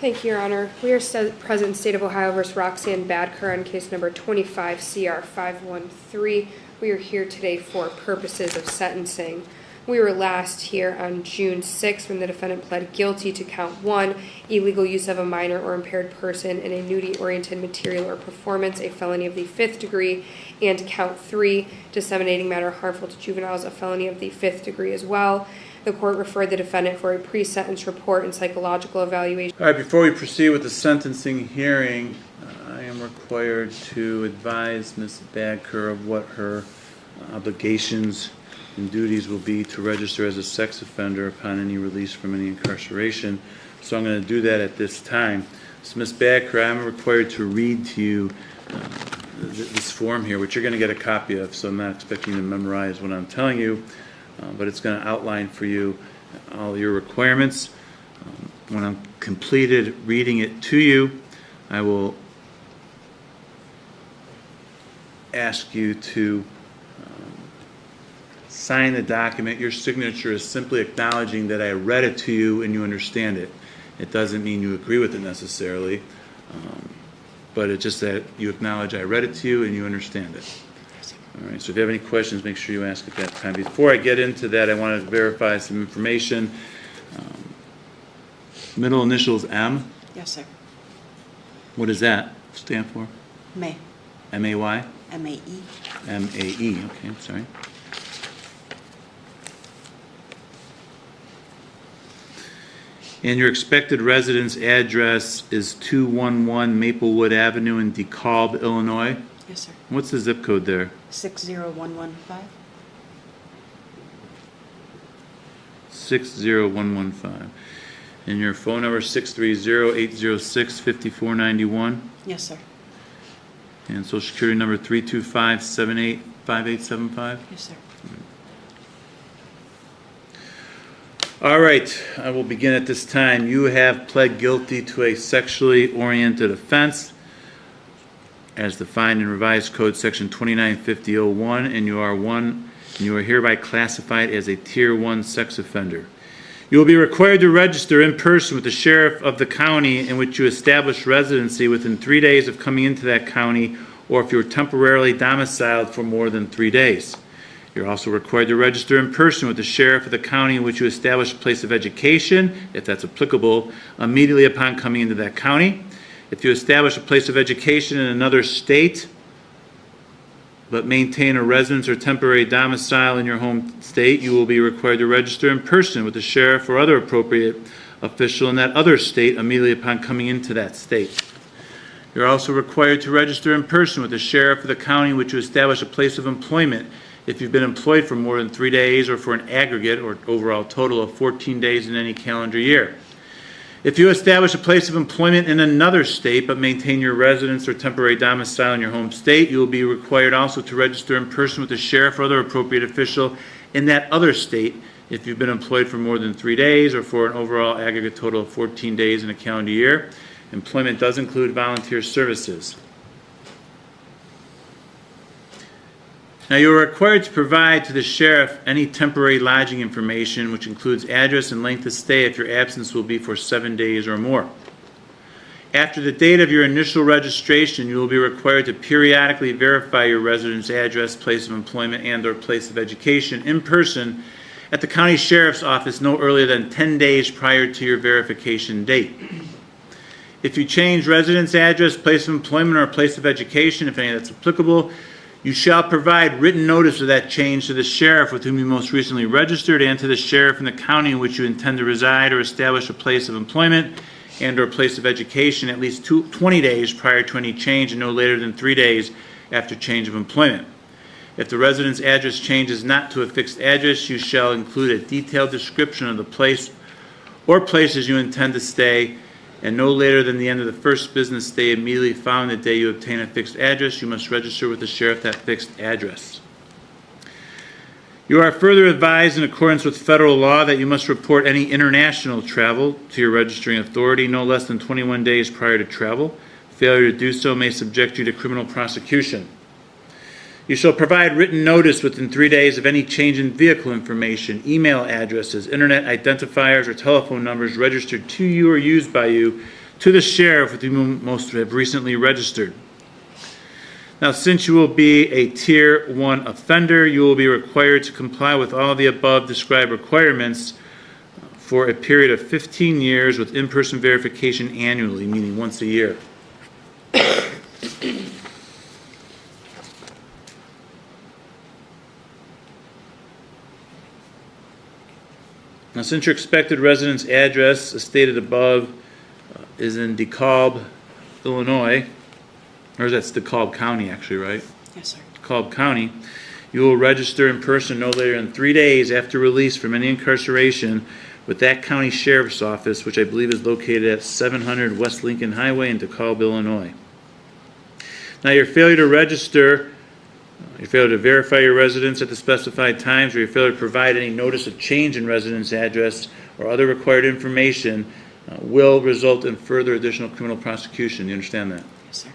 Thank you, Your Honor. We are present in State of Ohio versus Roxanne Badker on case number 25 CR 513. We are here today for purposes of sentencing. We were last here on June 6th when the defendant pled guilty to count 1, illegal use of a minor or impaired person in a nudity-oriented material or performance, a felony of the 5th degree, and count 3, disseminating matter harmful to juveniles, a felony of the 5th degree as well. The court referred the defendant for a pre-sentence report and psychological evaluation. All right, before we proceed with the sentencing hearing, I am required to advise Ms. Badker of what her obligations and duties will be to register as a sex offender upon any release from any incarceration. So I'm going to do that at this time. So Ms. Badker, I'm required to read to you this form here, which you're going to get a copy of, so I'm not expecting you to memorize what I'm telling you, but it's going to outline for you all your requirements. When I'm completed reading it to you, I will ask you to sign the document. Your signature is simply acknowledging that I read it to you and you understand it. It doesn't mean you agree with it necessarily, but it's just that you acknowledge I read it to you and you understand it. All right, so if you have any questions, make sure you ask at that time. Before I get into that, I want to verify some information. Middle initials M? Yes, sir. What does that stand for? May. M-A-Y? M-A-E. M-A-E, okay, I'm sorry. And your expected residence address is 211 Maplewood Avenue in DeKalb, Illinois. Yes, sir. What's the zip code there? 60115. 60115. And your phone number 630-806-5491. Yes, sir. And social security number 325-785875. Yes, sir. All right, I will begin at this time. You have pled guilty to a sexually oriented offense as defined in Revised Code Section 2950-01, and you are hereby classified as a Tier 1 sex offender. You will be required to register in person with the sheriff of the county in which you establish residency within 3 days of coming into that county, or if you are temporarily domiciled for more than 3 days. You're also required to register in person with the sheriff of the county in which you establish a place of education, if that's applicable, immediately upon coming into that county. If you establish a place of education in another state, but maintain a residence or temporary domicile in your home state, you will be required to register in person with the sheriff or other appropriate official in that other state immediately upon coming into that state. You're also required to register in person with the sheriff of the county in which you establish a place of employment if you've been employed for more than 3 days or for an aggregate or overall total of 14 days in any calendar year. If you establish a place of employment in another state but maintain your residence or temporary domicile in your home state, you will be required also to register in person with the sheriff or other appropriate official in that other state if you've been employed for more than 3 days or for an overall aggregate total of 14 days in a calendar year. Employment does include volunteer services. Now, you are required to provide to the sheriff any temporary lodging information, which includes address and length of stay if your absence will be for 7 days or more. After the date of your initial registration, you will be required to periodically verify your residence address, place of employment, and/or place of education in person at the county sheriff's office no earlier than 10 days prior to your verification date. If you change residence address, place of employment, or place of education, if any that's applicable, you shall provide written notice of that change to the sheriff with whom you most recently registered and to the sheriff in the county in which you intend to reside or establish a place of employment and or place of education at least 20 days prior to any change and no later than 3 days after change of employment. If the residence address changes not to a fixed address, you shall include a detailed description of the place or places you intend to stay, and no later than the end of the first business day immediately following the day you obtain a fixed address, you must register with the sheriff that fixed address. You are further advised in accordance with federal law that you must report any international travel to your registering authority no less than 21 days prior to travel. Failure to do so may subject you to criminal prosecution. You shall provide written notice within 3 days of any change in vehicle information, email addresses, internet identifiers, or telephone numbers registered to you or used by you to the sheriff with whom most have recently registered. Now, since you will be a Tier 1 offender, you will be required to comply with all the above described requirements for a period of 15 years with in-person verification annually, meaning once a year. Now, since your expected residence address, as stated above, is in DeKalb, Illinois, or that's DeKalb County, actually, right? Yes, sir. DeKalb County, you will register in person no later than 3 days after release from any incarceration with that county sheriff's office, which I believe is located at 700 West Lincoln Highway in DeKalb, Illinois. Now, your failure to register, your failure to verify your residence at the specified times, or your failure to provide any notice of change in residence address or other required information will result in further additional criminal prosecution. You understand that? Yes, sir.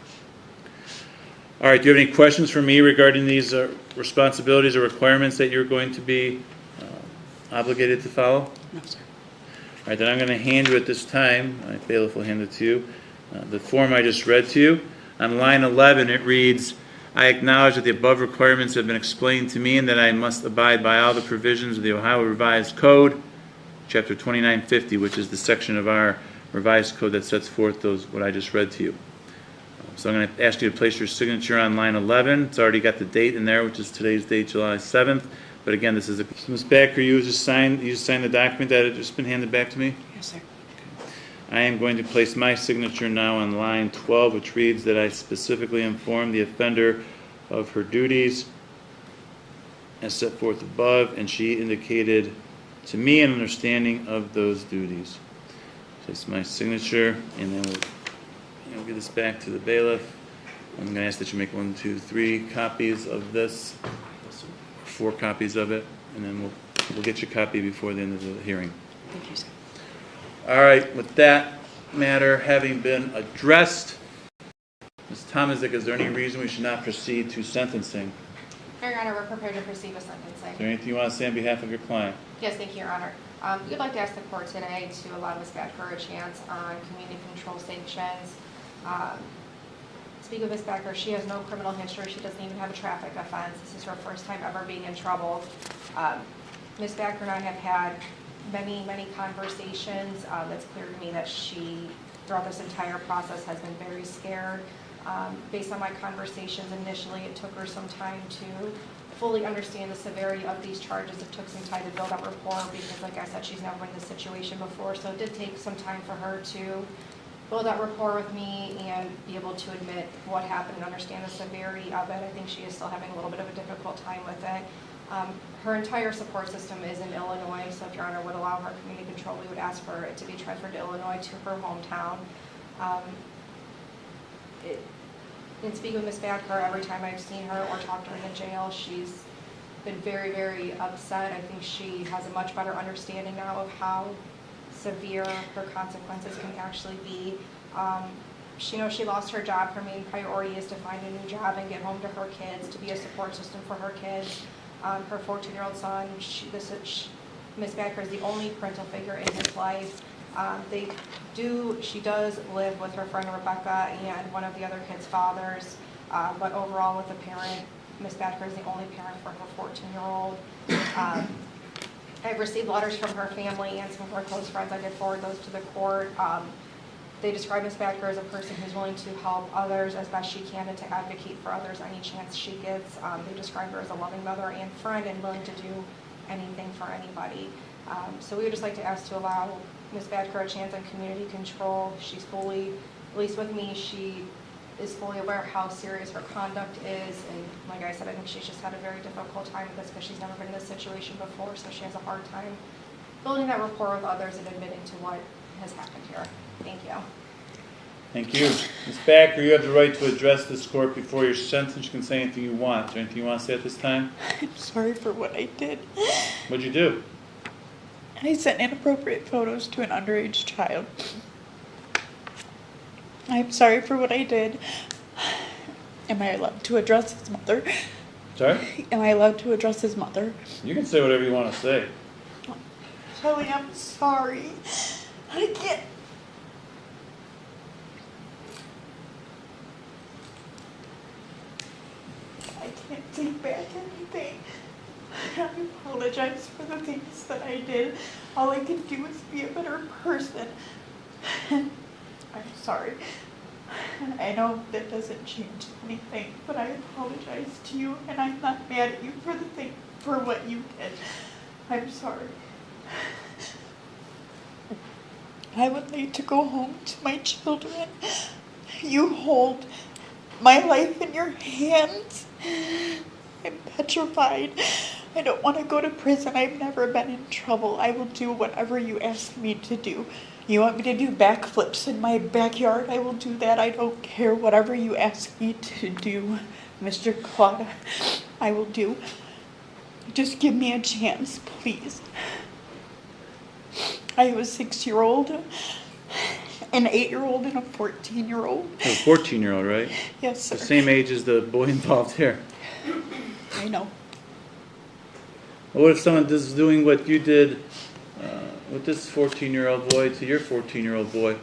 All right, do you have any questions for me regarding these responsibilities or requirements that you're going to be obligated to follow? No, sir. All right, then I'm going to hand you at this time, my bailiff will hand it to you, the form I just read to you. On line 11, it reads, I acknowledge that the above requirements have been explained to me and that I must abide by all the provisions of the Ohio Revised Code, Chapter 2950, which is the section of our revised code that sets forth what I just read to you. So I'm going to ask you to place your signature on line 11. It's already got the date in there, which is today's date, July 7th. But again, this is Ms. Backer, you just signed the document that had just been handed back to me? Yes, sir. I am going to place my signature now on line 12, which reads that I specifically inform the offender of her duties as set forth above, and she indicated to me an understanding of those duties. Place my signature, and then we'll get this back to the bailiff. I'm going to ask that you make 1, 2, 3 copies of this, 4 copies of it, and then we'll get your copy before the end of the hearing. Thank you, sir. All right, with that matter having been addressed, Ms. Tomazik, is there any reason we should not proceed to sentencing? Your Honor, we're prepared to proceed with sentencing. Is there anything you want to say on behalf of your client? Yes, thank you, Your Honor. We'd like to ask the court today to allow Ms. Backer a chance on community control sanctions. Speak with Ms. Backer, she has no criminal history. She doesn't even have a traffic offense. This is her first time ever being in trouble. Ms. Backer and I have had many, many conversations. It's clear to me that she, throughout this entire process, has been very scared. Based on my conversations initially, it took her some time to fully understand the severity of these charges. It took some time to build up rapport because, like I said, she's never been in this situation before. So it did take some time for her to build that rapport with me and be able to admit what happened and understand the severity of it. I think she is still having a little bit of a difficult time with it. Her entire support system is in Illinois, so if Your Honor would allow her community control, we would ask for it to be transferred to Illinois, to her hometown. In speaking with Ms. Backer, every time I've seen her or talked to her in the jail, she's been very, very upset. I think she has a much better understanding now of how severe her consequences can actually be. She knows she lost her job. Her main priority is to find a new job and get home to her kids, to be a support system for her kids. Her 14-year-old son, Ms. Backer is the only parental figure in his life. She does live with her friend Rebecca and one of the other kids' fathers, but overall with the parent, Ms. Backer is the only parent for her 14-year-old. I've received letters from her family and some of her close friends. I did forward those to the court. They describe Ms. Backer as a person who's willing to help others as best she can and to advocate for others any chance she gets. They describe her as a loving mother and friend and willing to do anything for anybody. So we would just like to ask to allow Ms. Backer a chance on community control. She's fully, at least with me, she is fully aware how serious her conduct is. And like I said, I think she's just had a very difficult time with this because she's never been in this situation before, so she has a hard time building that rapport with others and admitting to what has happened here. Thank you. Thank you. Ms. Backer, you have the right to address this court before your sentence. You can say anything you want. Is there anything you want to say at this time? I'm sorry for what I did. What'd you do? I sent inappropriate photos to an underage child. I'm sorry for what I did. Am I allowed to address his mother? Sorry? Am I allowed to address his mother? You can say whatever you want to say. Kelly, I'm sorry. I can't. can't take back anything. I apologize for the things that I did. All I can do is be a better person. I'm sorry. I know that doesn't change anything, but I apologize to you, and I'm not mad at you for what you did. I'm sorry. I would like to go home to my children. You hold my life in your hands. I'm petrified. I don't want to go to prison. I've never been in trouble. I will do whatever you ask me to do. You want me to do backflips in my backyard? I will do that. I don't care. Whatever you ask me to do, Mr. Claude, I will do. Just give me a chance, please. I have a 6-year-old, an 8-year-old, and a 14-year-old. A 14-year-old, right? Yes, sir. The same age as the boy involved here. I know. What if someone is doing what you did with this 14-year-old boy to your 14-year-old boy?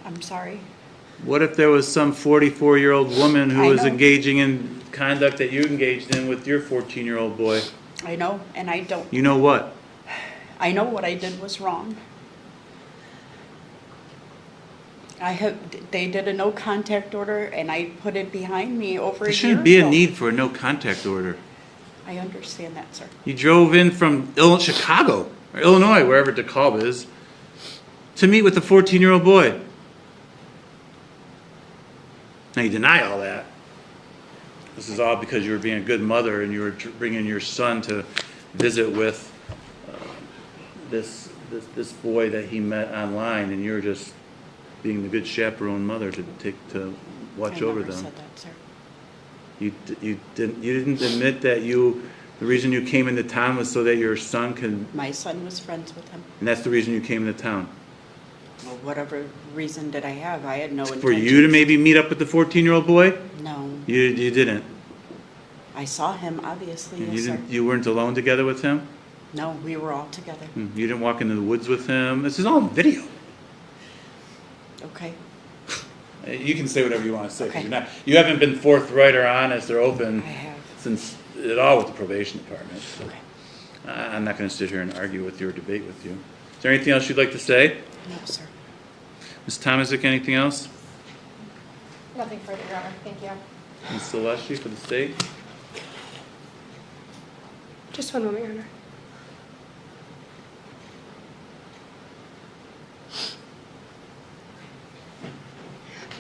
I'm sorry. What if there was some 44-year-old woman who I was know. engaging in conduct that you engaged in with your 14-year-old boy? I know, and I don't. You know what? I know what I did was wrong. They did a no contact order, and I put it behind me over a There year shouldn't be a ago. need for a no contact order. I understand that, sir. You drove in from Chicago or Illinois, wherever DeKalb is, to meet with the 14-year-old boy. Now you deny all that. This is all because you were being a good mother and you were bringing your son to visit with this boy that he met online, and you were just being the good chaperone mother to watch over them. I never said that, sir. You didn't admit that the reason you came into town was so that your son could. My son was friends with him. And that's the reason you came into town. Well, whatever reason did I have? I had no intention. For you to maybe meet up with the 14-year-old boy? No. You didn't. I saw him, obviously, yes, sir. You weren't alone together with him? No, we were all together. You didn't walk into the woods with him? This is all on video. Okay. You can say whatever you want to say. 'Cause Okay. You haven't been forthright or honest or open I have. since at all with the probation department. So Okay. I'm not going to sit here and argue with you or debate with you. Is there anything else you'd like to say? No, sir. Ms. Tomasic, anything else? Nothing further, Your Honor. Thank you. Ms. Celesti for the state? Just one moment, Your Honor.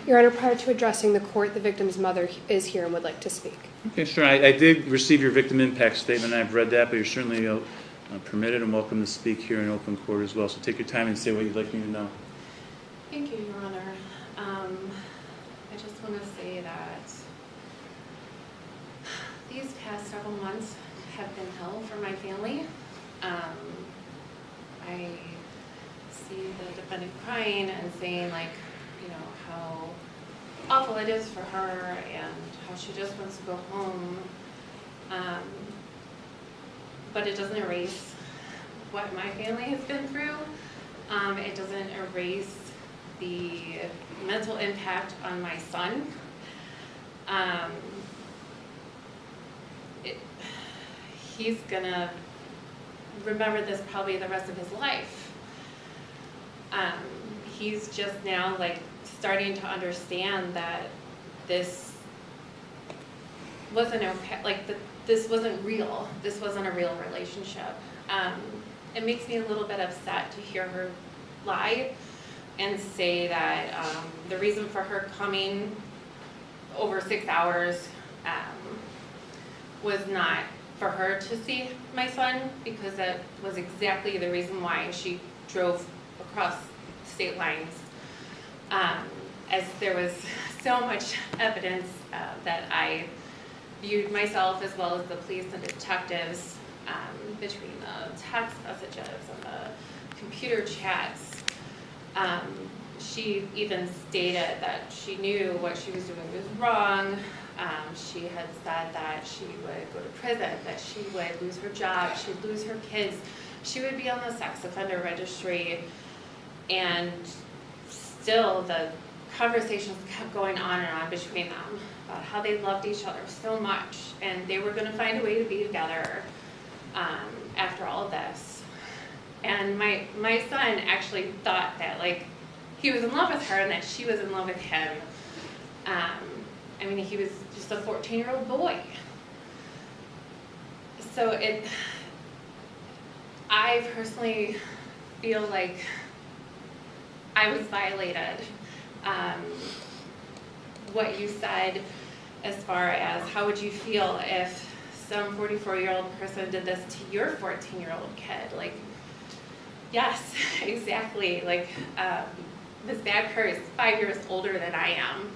Your Honor, prior to addressing the court, the victim's mother is here and would like to speak. Okay, sure. I did receive your victim impact statement, and I've read that, but you're certainly permitted and welcome to speak here in open court as well. So take your time and say what you'd like me to know. Thank you, Your Honor. I just want to say that these past several months have been hell for my family. I see the defendant crying and saying, like, you know, how awful it is for her and how she just wants to go home. But it doesn't erase what my family has been through. It doesn't erase the mental impact on my son. He's gonna remember this probably the rest of his life. He's just now like starting to understand that this wasn't okay, like this wasn't real. This wasn't a real relationship. It makes me a little bit upset to hear her lie and say that the reason for her coming over 6 hours was not for her to see my son, because that was exactly the reason why she drove across state lines. As there was so much evidence that I viewed myself as well as the police and detectives between the text messages and the computer chats. She even stated that she knew what she was doing was wrong. She had said that she would go to prison, that she would lose her job, she'd lose her kids, she would be on the sex offender registry, and still the conversations kept going on and on between them about how they loved each other so much and they were going to find a way to be together after all of this. And my son actually thought that, like, he was in love with her and that she was in love with him. I mean, he was just a 14-year-old boy. So I personally feel like I was violated. What you said as far as how would you feel if some 44-year-old person did this to your 14-year-old kid? Like, yes, exactly. Like, Ms. Badker is 5 years older than I am,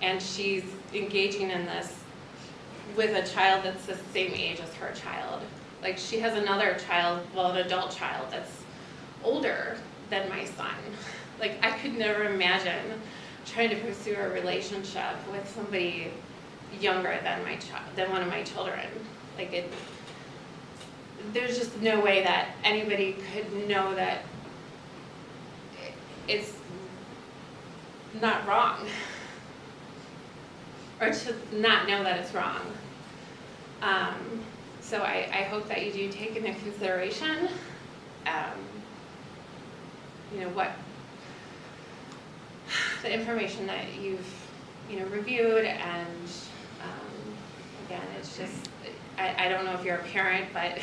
and she's engaging in this with a child that's the same age as her child. Like, she has another child, well, an adult child that's older than my son. Like, I could never imagine trying to pursue a relationship with somebody younger than than one of my children. Like, there's just no way that anybody could know that it's not wrong, or to not know that it's wrong. So I hope that you do take into consideration, what the information that you've, reviewed, and again, it's just, I don't know if you're a parent, but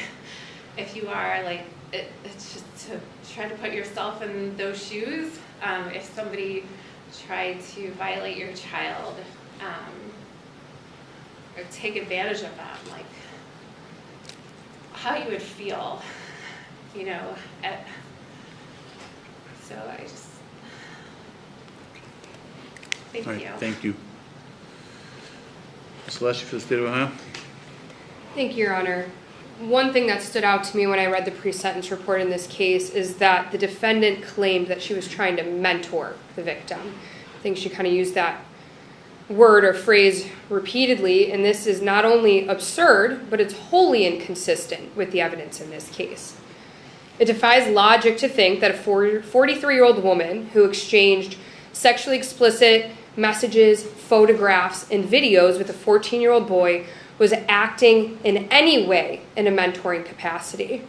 if you are, like, it's just to try to put yourself in those shoes. If somebody tried to violate your child, or take advantage of them, like, how you would feel, so I just, thank All right, you. thank you. Ms. Lesher for the State of Ohio. Thank you, Your Honor. One thing that stood out to me when I read the pre-sentence report in this case is that the defendant claimed that she was trying to mentor the victim. I think she kind of used that word or phrase repeatedly, and this is not only absurd, but it's wholly inconsistent with the evidence in this case. It defies logic to think that a 43-year-old woman who exchanged sexually explicit messages, photographs, and videos with a 14-year-old boy was acting in any way in a mentoring capacity.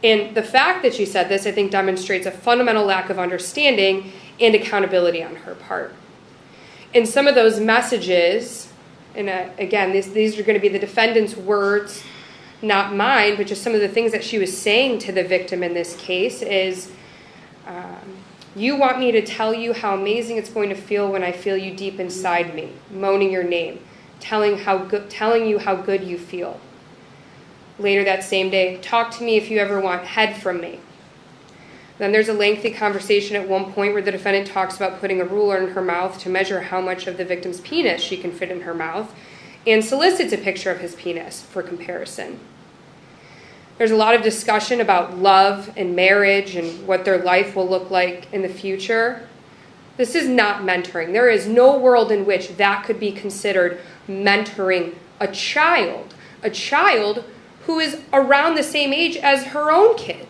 And the fact that she said this, I think, demonstrates a fundamental lack of understanding and accountability on her part. And some of those messages, and again, these are going to be the defendant's words, not mine, but just some of the things that she was saying to the victim in this case is, you want me to tell you how amazing it's going to feel when I feel you deep inside me, moaning your name, telling you how good you feel. Later that same day, talk to me if you ever want head from me. Then there's a lengthy conversation at one point where the defendant talks about putting a ruler in her mouth to measure how much of the victim's penis she can fit in her mouth, and solicits a picture of his penis for comparison. There's a lot of discussion about love and marriage and what their life will look like in the future. This is not mentoring. There is no world in which that could be considered mentoring a child who is around the same age as her own kid.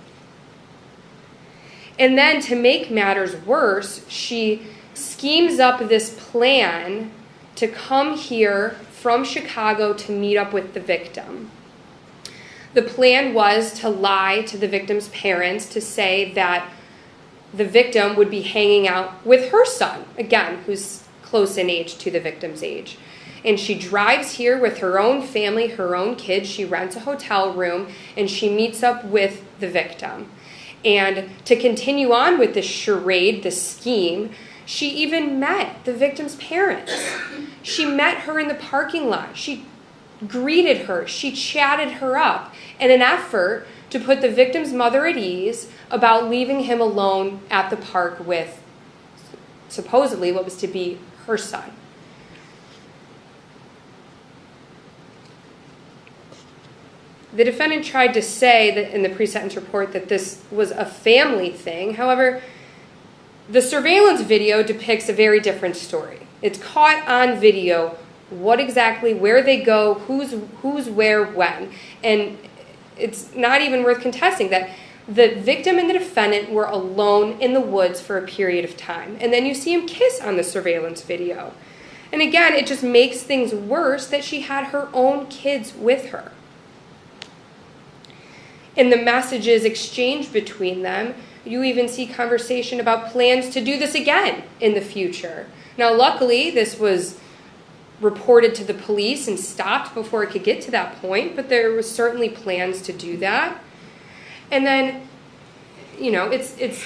And then to make matters worse, she schemes up this plan to come here from Chicago to meet up with the victim. The plan was to lie to the victim's parents to say that the victim would be hanging out with her son, again, who's close in age to the victim's age. And she drives here with her own family, her own kids. She rents a hotel room, and she meets up with the victim. And to continue on with this charade, this scheme, she even met the victim's parents. She met her in the parking lot. She greeted her. She chatted her up in an effort to put the victim's mother at ease about leaving him alone at the park with supposedly what was to be her son. The defendant tried to say that in the pre-sentence report that this was a family thing. However, the surveillance video depicts a very different story. It's caught on video what exactly, where they go, who's where, when. And it's not even worth contesting that The victim and the defendant were alone in the woods for a period of time. And then you see him kiss on the surveillance video. And again, it just makes things worse that she had her own kids with her. In the messages exchanged between them, you even see conversation about plans to do this again in the future. Now, luckily, this was reported to the police and stopped before it could get to that point, but there was certainly plans to do that. And then, it's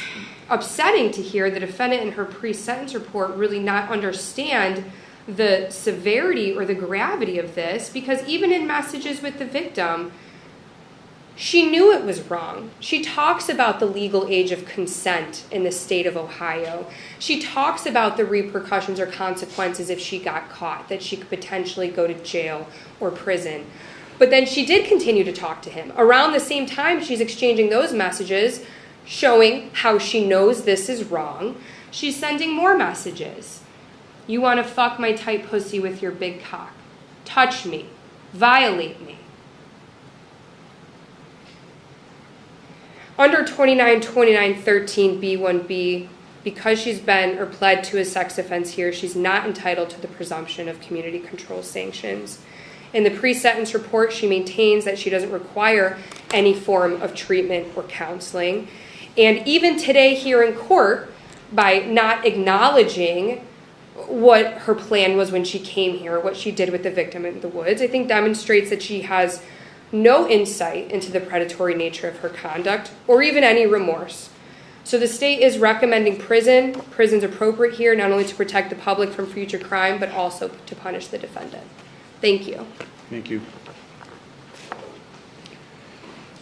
upsetting to hear the defendant in her pre-sentence report really not understand the severity or the gravity of this, because even in messages with the victim, she knew it was wrong. She talks about the legal age of consent in the state of Ohio. She talks about the repercussions or consequences if she got caught, that she could potentially go to jail or prison. But then she did continue to talk to him. Around the same time she's exchanging those messages, showing how she knows this is wrong, she's sending more messages. You want to fuck my tight pussy with your big cock. Touch me. Violate me. Under 292913B1B, because she's been or pled to a sex offense here, she's not entitled to the presumption of community control sanctions. In the pre-sentence report, she maintains that she doesn't require any form of treatment or counseling. And even today here in court, by not acknowledging what her plan was when she came here, what she did with the victim in the woods, I think demonstrates that she has no insight into the predatory nature of her conduct or even any remorse. So the state is recommending prison. Prison's appropriate here not only to protect the public from future crime, but also to punish the defendant. Thank you. Thank you.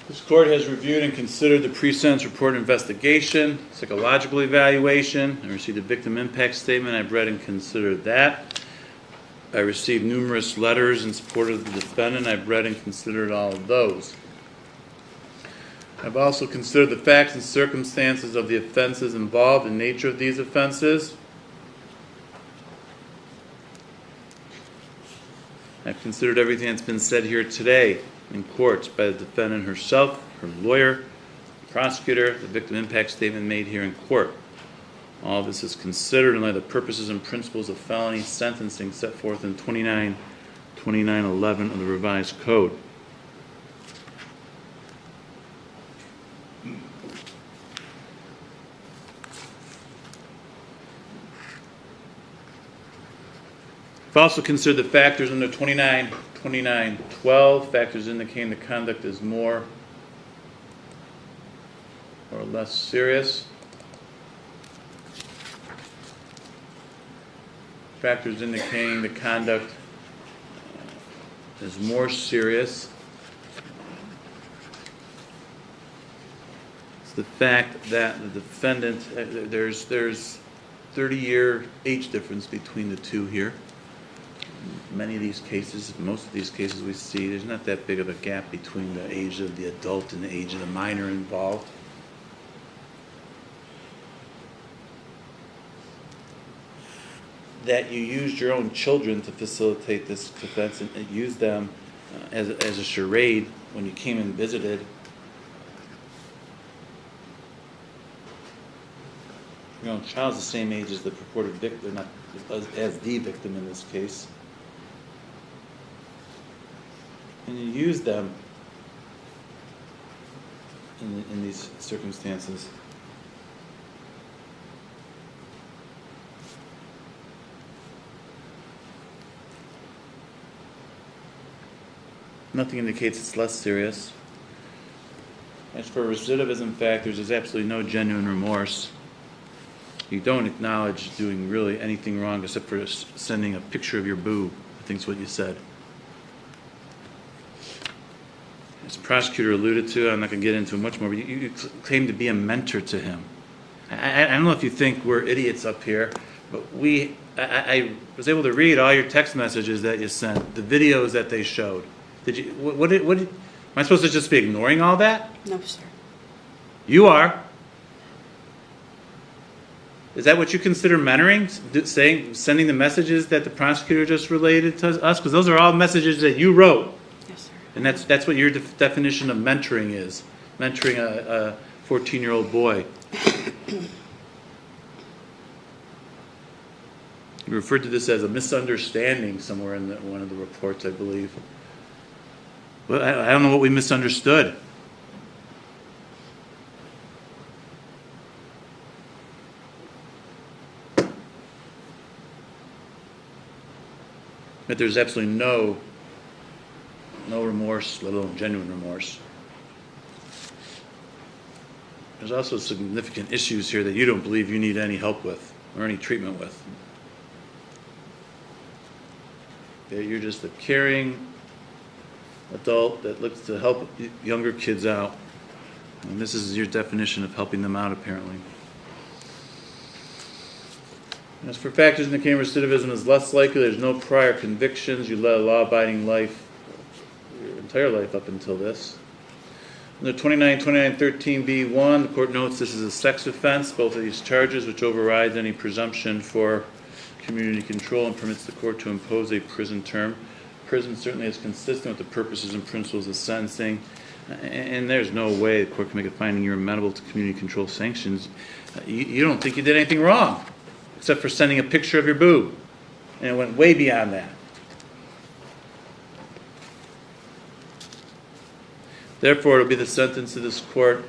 This court has reviewed and considered the pre-sentence report investigation, psychological evaluation. I received a victim impact statement. I've read and considered that. I received numerous letters in support of the defendant. I've read and considered all of those. I've also considered the facts and circumstances of the offenses involved and nature of these offenses. I've considered everything that's been said here today in court by the defendant herself, her lawyer, the prosecutor, the victim impact statement made here in court. All of this is considered in light of the purposes and principles of felony sentencing set forth in 2911 of the revised code. I've also considered the factors under 2912, factors indicating the conduct is more or less serious. Factors indicating the conduct is more serious. It's the fact that the defendant, there's 30-year age difference between the two here. Many of these cases, most of these cases we see, there's not that big of a gap between the age of the adult and the age of the minor involved. That you used your own children to facilitate this offense and used them as a charade when you came and visited. Your own child's the same age as the purported victim, not as the victim in this case. And you use them in these circumstances. Nothing indicates it's less serious. As for recidivism factors, there's absolutely no genuine remorse. You don't acknowledge doing really anything wrong except for sending a picture of your boob, I think is what you said. As the prosecutor alluded to, I'm not going to get into it much more, but you claim to be a mentor to him. I don't know if you think we're idiots up here, but I was able to read all your text messages that you sent, the videos that they showed. Did you? What? Am I supposed to just be ignoring all that? No, sir. You are. Is that what you consider mentoring? Sending the messages that the prosecutor just related to us? Because those are all messages that you wrote. Yes, sir. And that's what your definition of mentoring is. Mentoring 14-year-old boy. You referred to this as a misunderstanding somewhere in one of the reports, I believe. Well, I don't know what we misunderstood. But there's absolutely no remorse, let alone genuine remorse. There's also significant issues here that you don't believe you need any help with or any treatment with. Okay, you're just a caring adult that looks to help younger kids out. And this is your definition of helping them out, apparently. As for factors indicating recidivism is less likely, there's no prior convictions. You led a law-abiding life your entire life up until this. Under 2913B1, the court notes this is a sex offense, both of these charges, which overrides any presumption for community control and permits the court to impose a prison term. Prison certainly is consistent with the purposes and principles of sentencing, and there's no way the court can make a finding you're amenable to community control sanctions. You don't think you did anything wrong, except for sending a picture of your boob, and it went way beyond that. Therefore, it will be the sentence of this court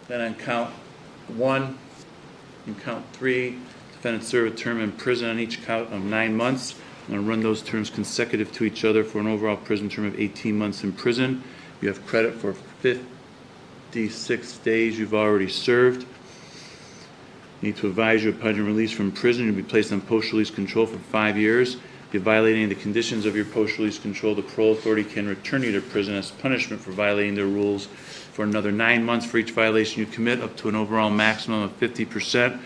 then on count 1 and count 3, defendant serve a term in prison on each count of 9 months. I'm going to run those terms consecutive to each other for an overall prison term of 18 months in prison. You have credit for 56 days you've already served. Need to advise you upon your release from prison, you'll be placed on post-release control for 5 years. If you violate any of the conditions of your post-release control, the parole authority can return you to prison as punishment for violating their rules for another 9 months for each violation you commit, up to an overall maximum of 50%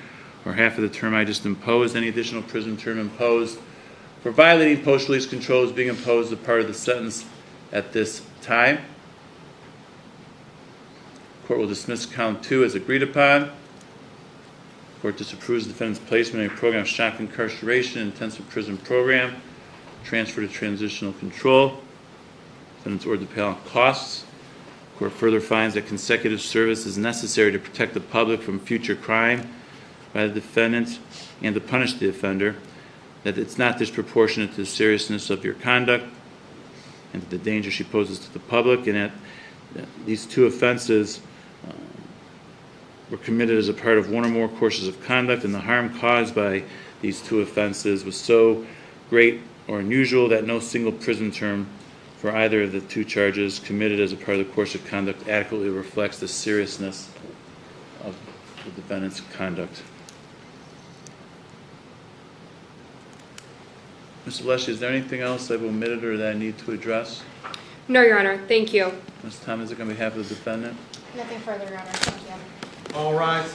or half of the term I just imposed. Any additional prison term imposed for violating post-release control is being imposed as part of the sentence at this time. Court will dismiss count 2 as agreed upon. Court disapproves the defendant's placement in a program of shock incarceration, intensive prison program, transfer to transitional control. Defendant's ordered to pay all costs. Court further finds that consecutive service is necessary to protect the public from future crime by the defendant and to punish the offender, that it's not disproportionate to the seriousness of your conduct and to the danger she poses to the public, and that these 2 offenses were committed as a part of 1 or more courses of conduct, and the harm caused by these 2 offenses was so great or unusual that no single prison term for either of the 2 charges committed as a part of the course of conduct adequately reflects the seriousness of the defendant's conduct. Mr. Leshy, is there anything else I've omitted or that I need to address? No, Your Honor. Thank you. Ms. Thomas, on behalf of the defendant? Nothing further, Your Honor. Thank you. All rise.